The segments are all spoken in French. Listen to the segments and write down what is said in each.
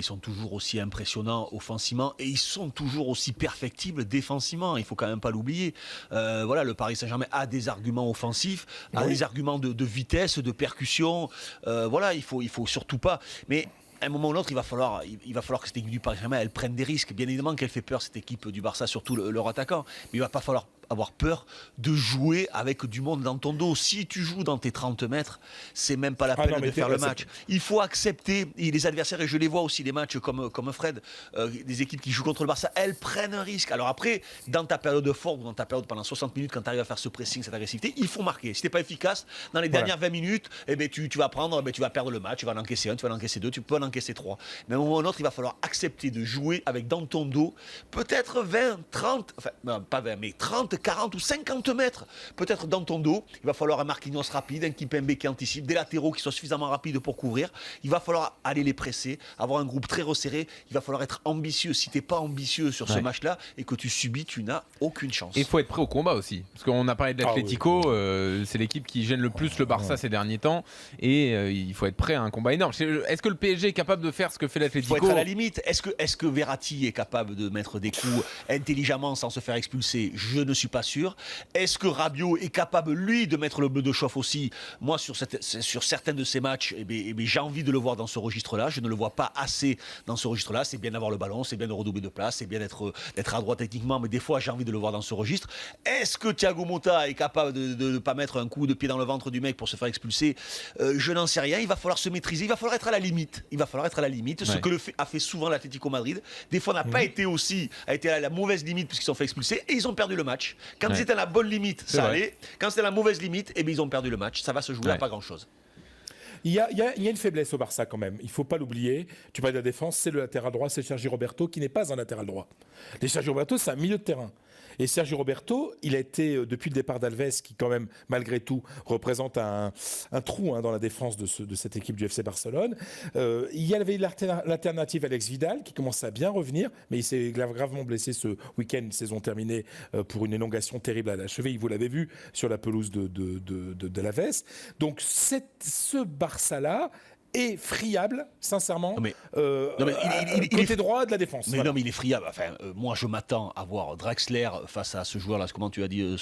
Ils sont toujours aussi impressionnants offensivement et ils sont toujours aussi perfectibles défensivement. Il faut quand même pas l'oublier. Voilà, le Paris Saint-Germain a des arguments offensifs, a des arguments de vitesse, de percussion. Voilà, il faut surtout pas. Mais à un moment ou l'autre, il va falloir que cette équipe du Paris Saint-Germain, elle prenne des risques. Bien évidemment qu'elle fait peur, cette équipe du Barça, surtout leur attaquant. Mais il va pas falloir avoir peur de jouer avec du monde dans ton dos. Si tu joues dans tes 30 mètres, c'est même pas la peine de faire le match. Il faut accepter, et les adversaires, et je les vois aussi, les matchs comme Fred, des équipes qui jouent contre le Barça, elles prennent un risque. Alors après, dans ta période de forme, dans ta période pendant 60 minutes, quand tu arrives à faire ce pressing, cette agressivité, il faut marquer. Si tu n'es pas efficace, dans les dernières 20 minutes, eh ben, tu vas tu vas perdre le match, tu vas en encaisser un, tu vas en encaisser deux, tu peux en encaisser trois. Mais à un moment ou l'autre, il va falloir accepter de jouer avec dans ton dos, peut-être 20, 30, enfin, non, pas 20, mais 30, 40 ou 50 mètres, peut-être dans ton dos. Il va falloir un Marquinhos rapide, un Kimpembe qui anticipe, des latéraux qui soient suffisamment rapides pour couvrir. Il va falloir aller les presser, avoir un groupe très resserré. Il va falloir être ambitieux. Si tu n'es pas ambitieux sur ce match-là et que tu subis, tu n'as aucune chance. Et il faut être prêt au combat aussi. Parce qu'on a parlé de l'Atlético, c'est l'équipe qui gêne le plus le Barça ces derniers temps. Et il faut être prêt à un combat énorme. Est-ce que le PSG est capable de faire ce que fait l'Atlético ? Il faut être à la limite. Est-ce que Verratti est capable de mettre des coups intelligemment sans se faire expulser ? Je ne suis pas sûr. Est-ce que Rabiot est capable, lui, de mettre le bleu de chauffe aussi ? Moi, sur certains de ces matchs, j'ai envie de le voir dans ce registre-là. Je ne le vois pas assez dans ce registre-là. C'est bien d'avoir le ballon, c'est bien de redoubler de place, c'est bien d'être à droite techniquement, mais des fois, j'ai envie de le voir dans ce registre. Est-ce que Thiago Motta est capable de ne pas mettre un coup de pied dans le ventre du mec pour se faire expulser ? Je n'en sais rien. Il va falloir se maîtriser. Il va falloir être à la limite. Ce que a fait souvent l'Atlético Madrid. Des fois, n'a pas été à la mauvaise limite puisqu'ils sont fait expulser et ils ont perdu le match. Quand ils étaient à la bonne limite, ça allait. Quand c'était la mauvaise limite, ils ont perdu le match. Ça va se jouer à pas grand-chose. Il y a une faiblesse au Barça quand même, il ne faut pas l'oublier. Tu parles de la défense, c'est le latéral droit, c'est Sergi Roberto qui n'est pas un latéral droit. Et Sergi Roberto, c'est un milieu de terrain. Et Sergi Roberto, il a été, depuis le départ d'Alves, qui quand même, malgré tout, représente un trou dans la défense de cette équipe du FC Barcelone. Il y avait l'alternative Alex Vidal, qui commençait à bien revenir, mais il s'est gravement blessé ce week-end, saison terminée, pour une élongation terrible à la cheville. Vous l'avez vu sur la pelouse de l'Aves. Donc ce Barça-là est friable, sincèrement, côté droit de la défense. Mais non, mais il est friable. Enfin, moi, je m'attends à voir Draxler face à ce joueur-là. Comment tu as dit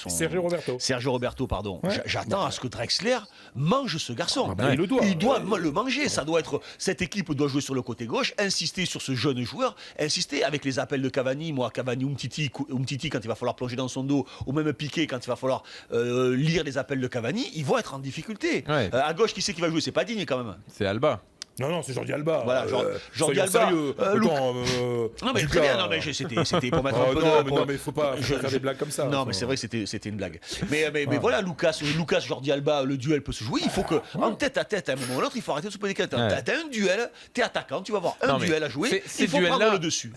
Sergio Roberto, pardon. Ouais. J'attends à ce que Draxler mange ce garçon. Il doit le manger. Ça doit être. Cette équipe doit jouer sur le côté gauche, insister sur ce jeune joueur, insister avec les appels de Cavani. Moi, Cavani, Umtiti, quand il va falloir plonger dans son dos, ou même Piqué quand il va falloir lire les appels de Cavani, ils vont être en difficulté. Ouais. À gauche, qui c'est qui va jouer ? C'est pas digne quand même. C'est Alba. Non, c'est Jordi Alba. Voilà, Jordi Alba. Non, mais très bien. Non, mais c'était pour mettre un peu de. Non, mais il faut pas faire des blagues comme ça. Non, mais c'est vrai que c'était une blague. Mais voilà, Lucas, Jordi Alba, le duel peut se jouer. Il faut que, en tête à tête, à un moment ou l'autre, il faut arrêter de se poser des questions. T'as un duel, t'es attaquant, tu vas avoir un duel à jouer. Il faut prendre le dessus.